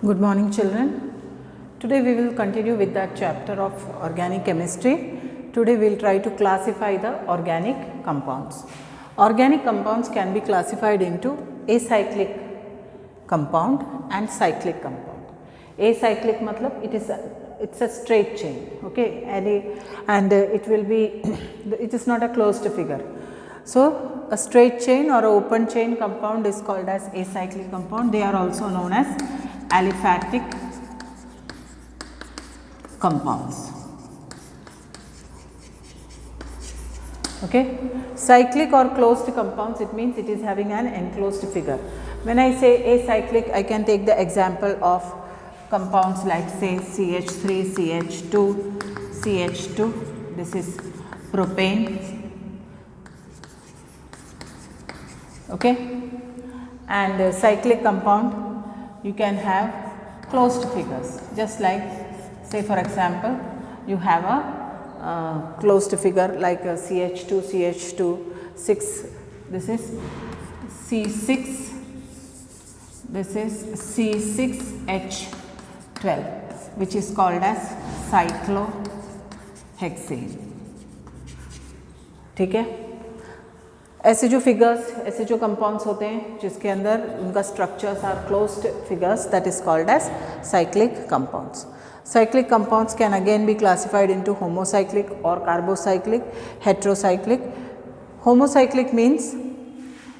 Good morning, children. Today we will continue with that chapter of organic chemistry. Today we will try to classify the organic compounds. Organic compounds can be classified into acyclic compound and cyclic compound. Acyclic matlab it's a straight chain, okay, and it will be it is not a closed figure. So a straight chain or a open chain compound is called as acyclic compound. They are also known as aliphatic compounds. Okay. Cyclic or closed compounds, it means it is having an enclosed figure. When I say acyclic, I can take the example of compounds like say CH3, CH2, CH2, this is propane, okay, and cyclic compound you can have closed figures, just like say for example you have a closed figure like a CH2, CH2, 6, this is C6, this is C6H12, which is called as cyclohexane. ठीक है, ऐसे जो figures, ऐसे जो compounds होते हैं जिसके अंदर उनका structures are closed figures, that is called as cyclic compounds. Cyclic compounds can again be classified into homocyclic or carbocyclic, heterocyclic. Homocyclic means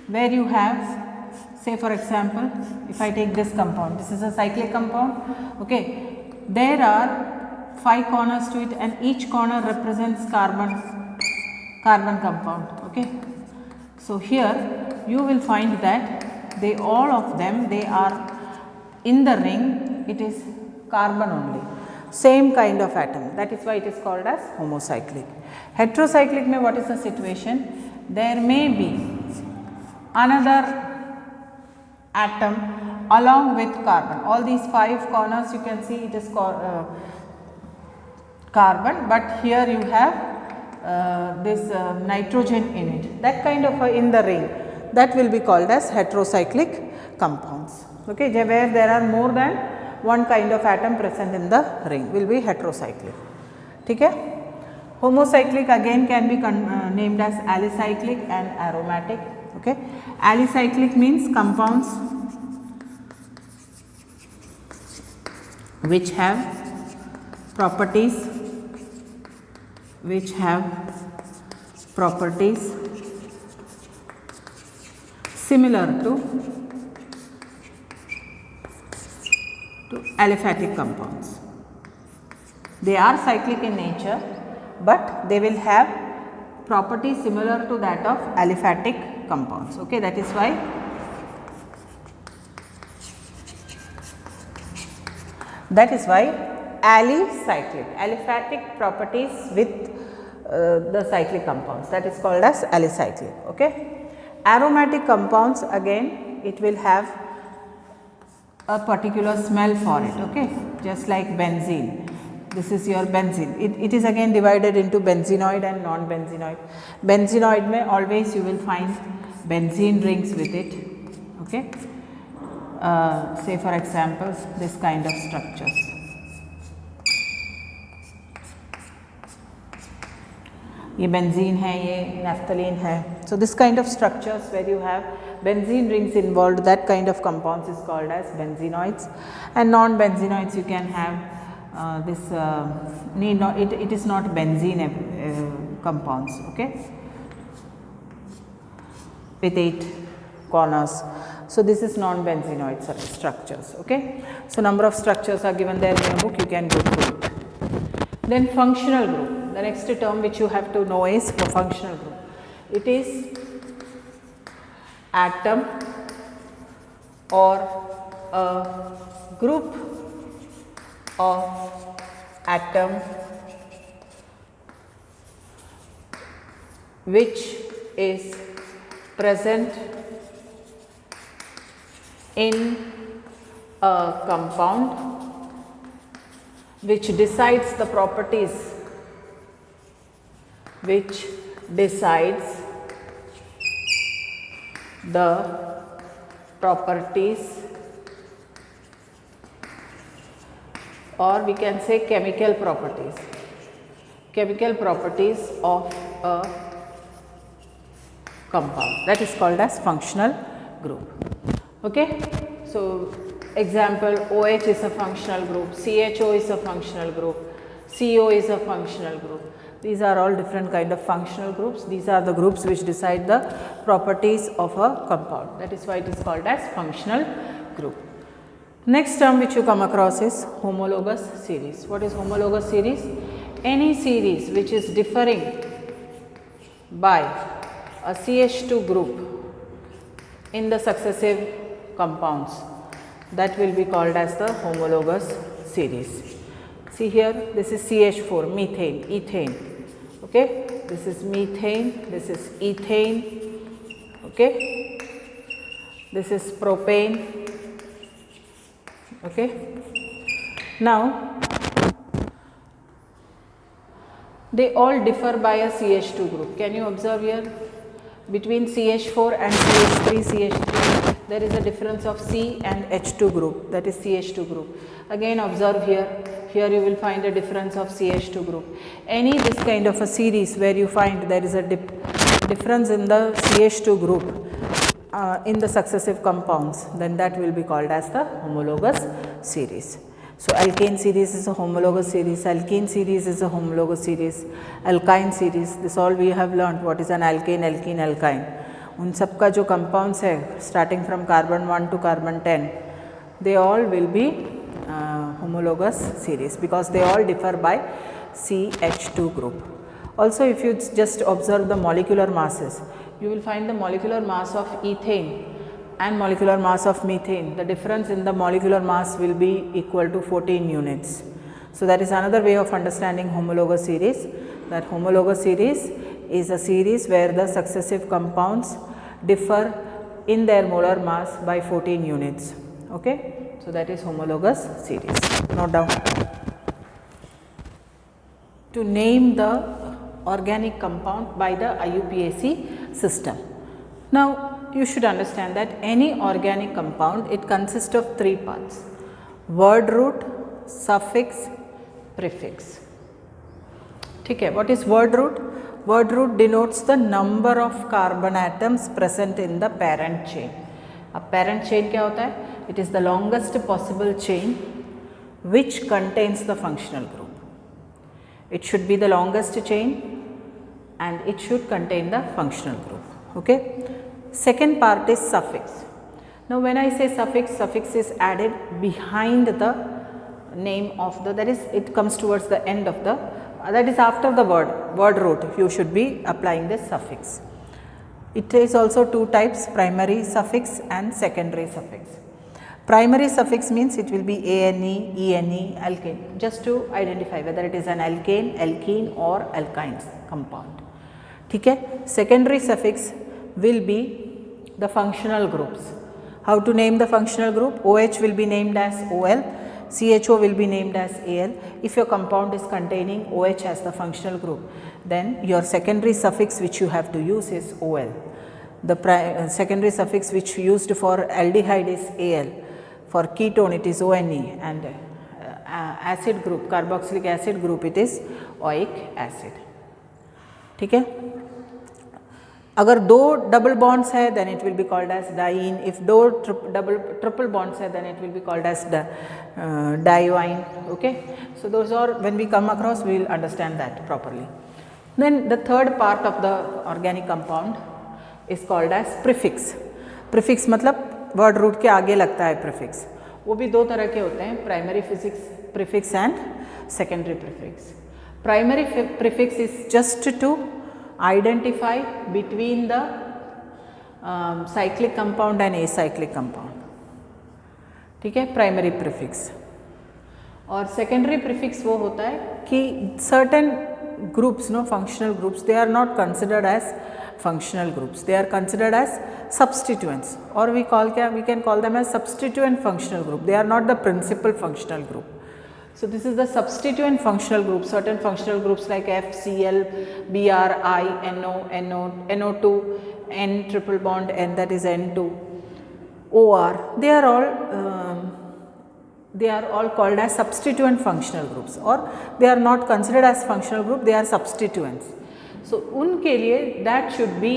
where you have, say for example, if I take this compound, this is a cyclic compound, okay, there are 5 corners to it and each corner represents carbon compound, okay. So here you will find that they all of them, they are in the ring, it is carbon only, same kind of atom, that is why it is called as homocyclic. Heterocyclic mein what is the situation? There may be another atom along with carbon. All these 5 corners you can see it is carbon, but here you have this nitrogen in it, that kind of in the ring, that will be called as heterocyclic compounds, okay, where there are more than one kind of atom present in the ring will be heterocyclic. ठीक है. Homocyclic again can be named as alicyclic and aromatic. Okay, alicyclic means compounds which have properties similar to aliphatic compounds. They are cyclic in nature, but they will have properties similar to that of aliphatic compounds. Okay, that is why alicyclic, aliphatic properties with the cyclic compounds, that is called as alicyclic. Okay. Aromatic compounds again it will have a particular smell for it, okay, just like benzene. This is your benzene. It is again divided into benzenoid and non-benzenoid. Benzenoid mein always you will find benzene rings with it, okay. Say for example this kind of structures. ये benzene है, ये naphthalene है. So this kind of structures where you have benzene rings involved, that kind of compounds is called as benzenoids, and non-benzenoids you can have it is not benzene compounds, okay, with 8 corners. So this is non-benzenoid structures, okay. So number of structures are given there in your book, you can go through it. Then functional group, the next term which you have to know is the functional group. It is atom or a group of atom which is present in a compound which decides the properties or we can say chemical properties of a compound, that is called as functional group. Okay, so example, OH is a functional group, CHO is a functional group, CO is a functional group. These are all different kind of functional groups. These are the groups which decide the properties of a compound. That is why it is called as functional group. Next term which you come across is homologous series. What is homologous series? Any series which is differing by a CH2 group in the successive compounds, that will be called as the homologous series. See here, this is CH4, methane, ethane. Okay, this is methane, this is ethane. Okay, this is propane. Okay, now they all differ by a CH2 group. Can you observe here? Between CH4 and CH3, there is a difference of C and H2 group, that is CH2 group. Again observe here, here you will find a difference of CH2 group. Any this kind of a series where you find there is a difference in the CH2 group in the successive compounds, then that will be called as the homologous series. So alkane series is a homologous series, alkene series is a homologous series, alkyne series, this all we have learnt what is an alkane, alkene, alkyne. उन सब का जो compounds है starting from carbon 1 to carbon 10, they all will be homologous series because they all differ by CH2 group. Also if you just observe the molecular masses, you will find the molecular mass of ethane and molecular mass of methane, the difference in the molecular mass will be equal to 14 units. So that is another way of understanding homologous series, that homologous series is a series where the successive compounds differ in their molar mass by 14 units. Okay, so that is homologous series. Note down. To name the organic compound by the IUPAC system. Now you should understand that any organic compound, it consists of three parts: word root, suffix, prefix. Okay, what is word root? Word root denotes the number of carbon atoms present in the parent chain. अब parent chain क्या होता है? It is the longest possible chain which contains the functional group. It should be the longest chain and it should contain the functional group. Okay. Second part is suffix. Now when I say suffix, suffix is added behind the name of the, that is it comes towards the end of the, that is after the word root, you should be applying this suffix. It is also two types, primary suffix and secondary suffix. Primary suffix means it will be ane, ene, alkane, just to identify whether it is an alkane, alkene or alkyne compound. Okay? Secondary suffix will be the functional groups. How to name the functional group? OH will be named as OL, CHO will be named as AL. If your compound is containing OH as the functional group, then your secondary suffix which you have to use is OL. The secondary suffix which used for aldehyde is AL. For ketone it is ONE, and acid group, carboxylic acid group, it is oic acid. ठीक है? अगर दो double bonds है then it will be called as diene. If दो triple bonds है then it will be called as diene. Okay, so those are, when we come across we will understand that properly. Then the third part of the organic compound is called as prefix. Prefix मतलब word root के आगे लगता है prefix. वो भी दो तरह के होते हैं, primary prefix and secondary prefix. Primary prefix is just to identify between the cyclic compound and acyclic compound. ठीक है, primary prefix. और secondary prefix वो होता है कि certain groups, no, functional groups, they are not considered as functional groups, they are considered as substituents, or we can call them as substituent functional group. They are not the principal functional group. So this is the substituent functional group. Certain functional groups like FCl, Br, I, NO, NO2, N triple bond N, that is N2, OR, they are all they are all called as substituent functional groups, or they are not considered as functional group, they are substituents. So unke liye that should be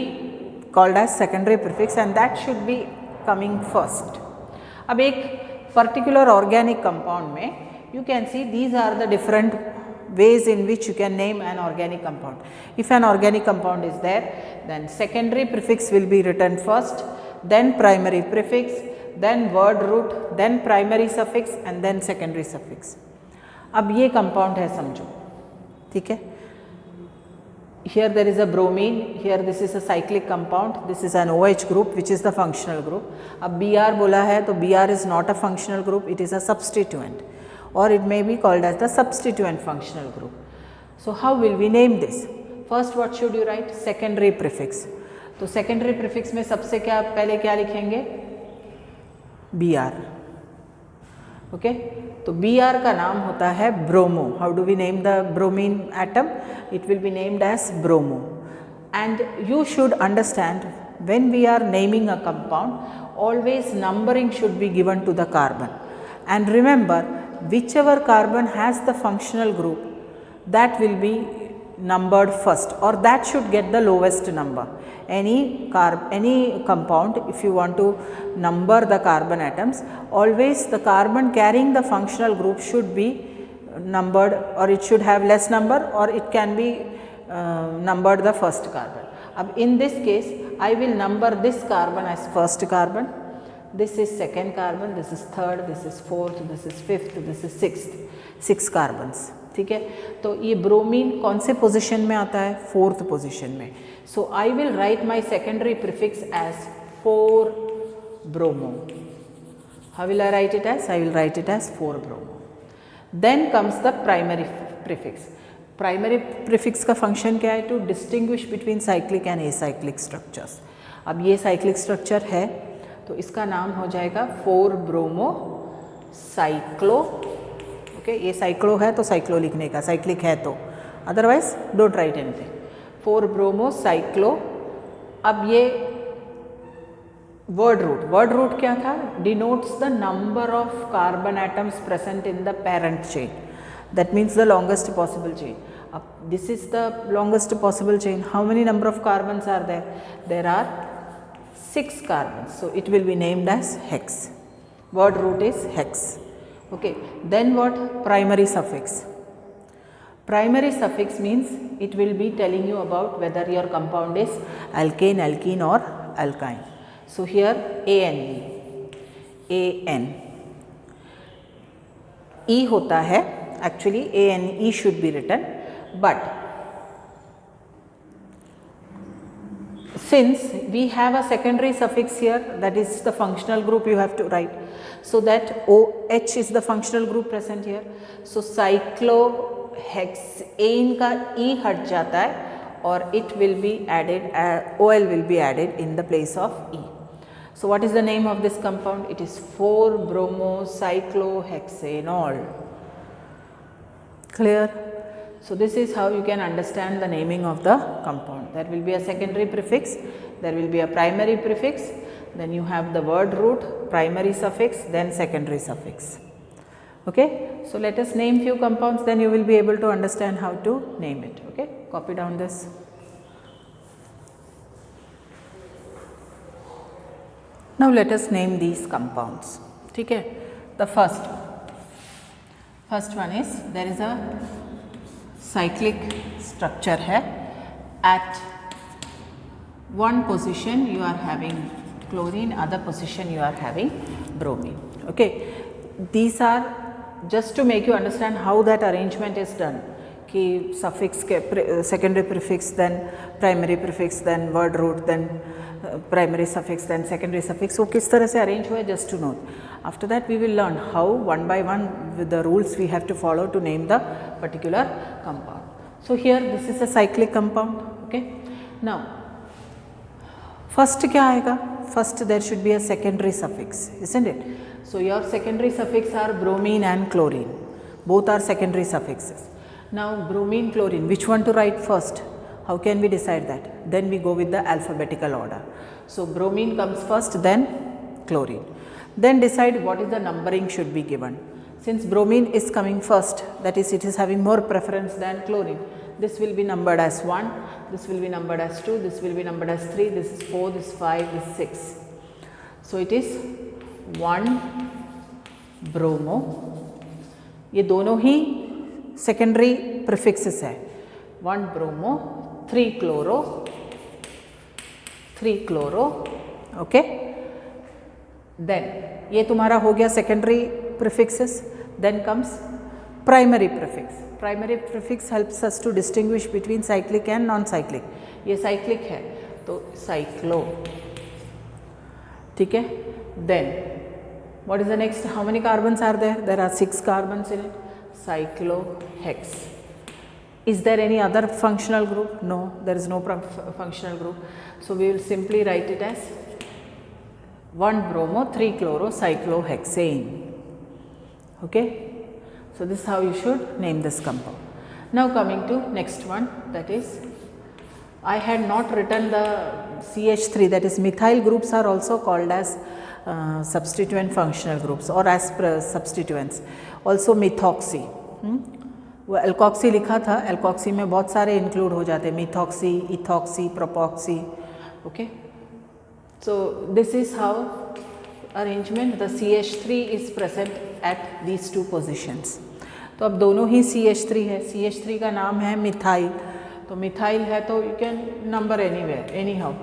called as secondary prefix and that should be coming first. अब एक particular organic compound में you can see these are the different ways in which you can name an organic compound. If an organic compound is there, then secondary prefix will be written first, then primary prefix, then word root, then primary suffix and then secondary suffix. अब ये compound है समझो, ठीक है. Here there is a bromine, here this is a cyclic compound, this is an OH group which is the functional group. अब Br बोला है तो Br is not a functional group, it is a substituent, or it may be called as the substituent functional group. So how will we name this? First what should you write? Secondary prefix. तो secondary prefix में सबसे क्या पहले क्या लिखेंगे? Br. Okay, तो Br का नाम होता है bromo. How do we name the bromine atom? It will be named as bromo. And you should understand, when we are naming a compound, always numbering should be given to the carbon. And remember, whichever carbon has the functional group, that will be numbered first, or that should get the lowest number. Any compound, if you want to number the carbon atoms, always the carbon carrying the functional group should be numbered, or it should have less number, or it can be numbered the first carbon. Ab in this case, I will number this carbon as first carbon, this is second carbon, this is third, this is fourth, this is fifth, this is sixth, 6 carbons. ठीक है, तो ये bromine कौन से position में आता है? 4th position में. So I will write my secondary prefix as 4 bromo. How will I write it as? I will write it as 4 bromo. Then comes the primary prefix. Primary prefix का function क्या है? To distinguish between cyclic and acyclic structures. अब ये cyclic structure है तो इसका नाम हो जाएगा 4 ब्रोमो साइक्लो. ओके, ये साइक्लो है तो साइक्लो लिखने का, साइक्लिक है तो, otherwise don't write anything. 4 bromo cyclo. अब ये वर्ड रूट क्या था? Denotes the number of carbon atoms present in the parent chain. That means the longest possible chain. अब this is the longest possible chain. How many number of carbons are there? There are 6 carbons. So it will be named as hex. Word root is hex. Okay. Then what? Primary suffix. Primary suffix means it will be telling you about whether your compound is alkane, alkene or alkyne. So here AN. E होता है. Actually ANE should be written, but since we have a secondary suffix here, that is the functional group you have to write. So that OH is the functional group present here. So cyclohexane का E हट जाता है और it will be added, OL will be added in the place of E. So what is the name of this compound? It is 4-bromocyclohexanol. Clear? So this is how you can understand the naming of the compound. There will be a secondary prefix, there will be a primary prefix, then you have the word root, primary suffix, then secondary suffix. Okay? So let us name few compounds, then you will be able to understand how to name it. Okay? Copy down this. Now let us name these compounds. Okay? The first one is, there is a cyclic structure है. At one position you are having chlorine, other position you are having bromine. Okay, these are just to make you understand how that arrangement is done. कि suffix के secondary prefix, then primary prefix, then word root, then primary suffix, then secondary suffix. वो किस तरह से arrange हुआ है, just to know. After that we will learn how one by one with the rules we have to follow to name the particular compound. So here this is a cyclic compound. Okay. Now first क्या आएगा? First there should be a secondary suffix, isn't it? So your secondary suffix are bromine and chlorine. Both are secondary suffixes. Now bromine, chlorine, which one to write first? How can we decide that? Then we go with the alphabetical order. So bromine comes first, then chlorine. Then decide what is the numbering should be given. Since bromine is coming first, that is, it is having more preference than chlorine. This will be numbered as 1, this will be numbered as 2, this will be numbered as 3, this is 4, this is 5, this is 6. So it is 1 bromo. ये दोनों ही secondary prefixes है. 1 bromo, 3 chloro, okay. Then ये तुम्हारा हो गया secondary prefixes. Then comes primary prefix. Primary prefix helps us to distinguish between cyclic and non-cyclic. ये cyclic है तो cyclo, ठीक है. Then what is the next? How many carbons are there? There are 6 carbons in it. Cyclohex. Is there any other functional group? No, there is no functional group. So we will simply write it as 1 bromo, 3 chloro, cyclohexane. Okay. So this is how you should name this compound. Now coming to next one, that is, I had not written the CH3, that is methyl groups are also called as substituent functional groups or as substituents. Also methoxy. वो alkoxy लिखा था, alkoxy में बहुत सारे include हो जाते हैं, methoxy, ethoxy, propoxy. Okay. So this is how arrangement the CH3 is present at these two positions. तो अब दोनों ही CH3 है. CH3 का नाम है मिथाइल. तो मिथाइल है तो you can number anywhere, any how.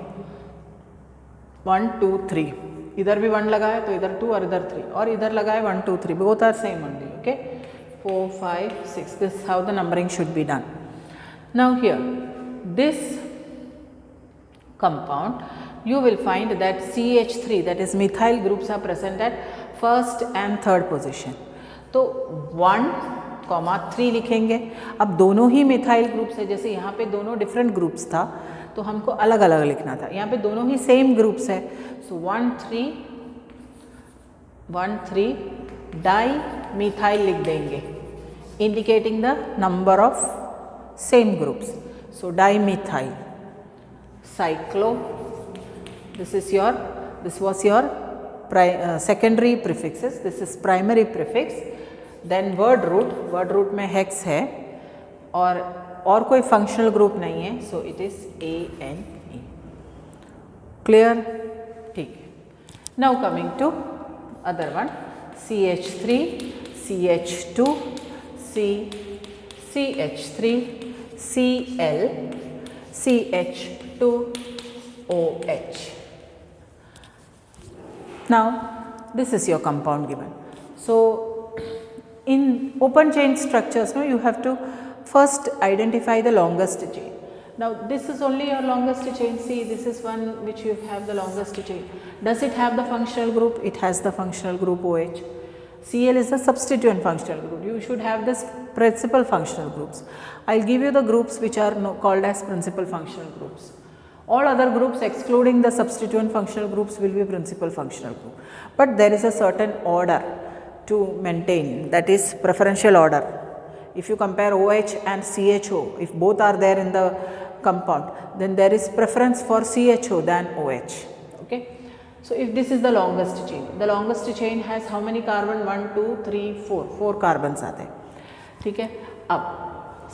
1 2 3, इधर भी 1 लगा है तो इधर 2 और इधर 3, और इधर लगा है 1 2 3, both are same only. Okay. 4 5 6, this is how the numbering should be done. Now here this compound, you will find that CH3, that is methyl groups are present at first and third position. तो 1,3 लिखेंगे. अब दोनों ही methyl groups है, जैसे यहाँ पे दोनों different groups था तो हमको अलग अलग लिखना था, यहाँ पे दोनों ही सेम ग्रुप्स है. सो 1 3 डाई मिथाइल लिख देंगे, indicating the number of same groups. So di methyl. Cyclo, this was your secondary prefixes, this is primary prefix. Then word root में hex है और कोई functional group नहीं है, so it is ANE. Clear? ठीक है. Now coming to other one, CH3, CH2, CH3, Cl, CH2OH. Now this is your compound given. So in open chain structures, no, you have to first identify the longest chain. Now this is only your longest chain. See, this is one which you have the longest chain. Does it have the functional group? It has the functional group OH. Cl is the substituent functional group. You should have this principal functional groups. I'll give you the groups which are called as principal functional groups. All other groups excluding the substituent functional groups will be principal functional group. But there is a certain order to maintain, that is preferential order. If you compare OH and CHO, if both are there in the compound, then there is preference for CHO than OH. Okay. So if this is the longest chain has how many carbon? 1 2 3 4 carbons आते हैं. ठीक है. अब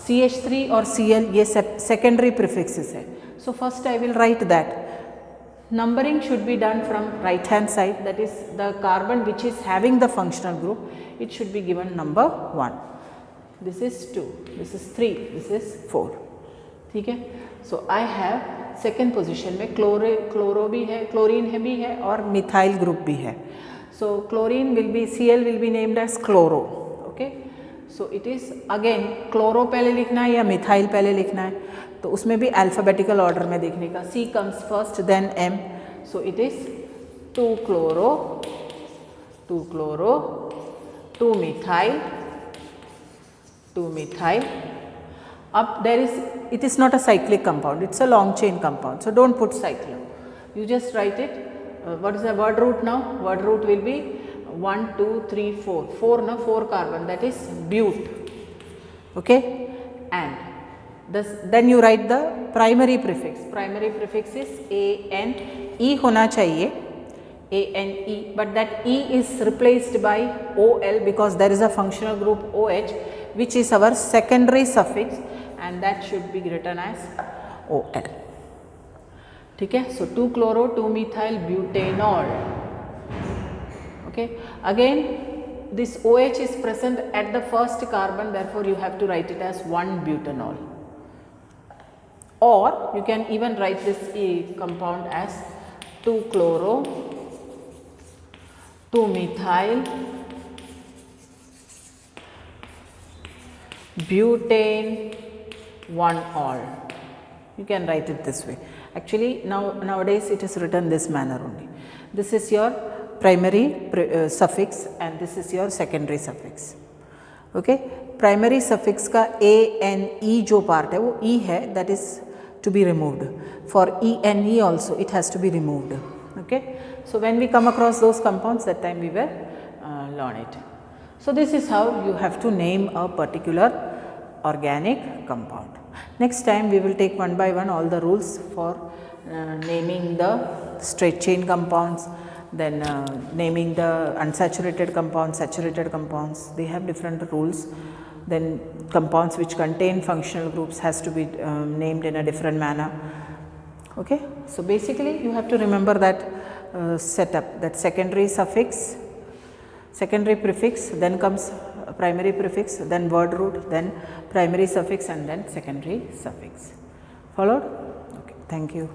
CH3 और Cl ये secondary prefixes है. So first I will write that numbering should be done from right hand side, that is the carbon which is having the functional group, it should be given number 1. This is 2, this is 3, this is 4. ठीक है. So I have second position में chloro भी है, chlorine है भी है और methyl group भी है. So chlorine will be, Cl will be named as chloro. Okay. So it is again chloro पहले लिखना है या मिथाइल पहले लिखना है, तो उसमें भी अल्फ़ाबेटिकल ऑर्डर में देखने का. C comes first, then M. So it is 2 chloro, 2 methyl. Up there is, it is not a cyclic compound, it's a long chain compound. So don't put cyclo. You just write it. What is the word root now? Word root will be 1 2 3 4. 4 carbon, that is bute. Okay. And then you write the primary prefix. Primary prefix is AN. E होना चाहिए. ANE, but that E is replaced by OL because there is a functional group OH which is our secondary suffix, and that should be written as OL. ठीक है, so 2-chloro 2-methyl butanol. Okay, again this OH is present at the first carbon, therefore you have to write it as 1-butanol, or you can even write this compound as 2-chloro 2-methyl butane 1-ol. You can write it this way. Actually nowadays it is written this manner only. This is your primary suffix and this is your secondary suffix. Okay, primary suffix का ANE जो part है वो E है, that is to be removed. For ENE also it has to be removed. Okay, so when we come across those compounds, that time we will learn it. So this is how you have to name a particular organic compound. Next time we will take one by one all the rules for naming the straight chain compounds, then naming the unsaturated compounds, saturated compounds, they have different rules. Then compounds which contain functional groups has to be named in a different manner. Okay, so basically you have to remember that setup, that secondary suffix, secondary prefix, then comes primary prefix, then word root, then primary suffix and then secondary suffix. Followed? Okay, thank you.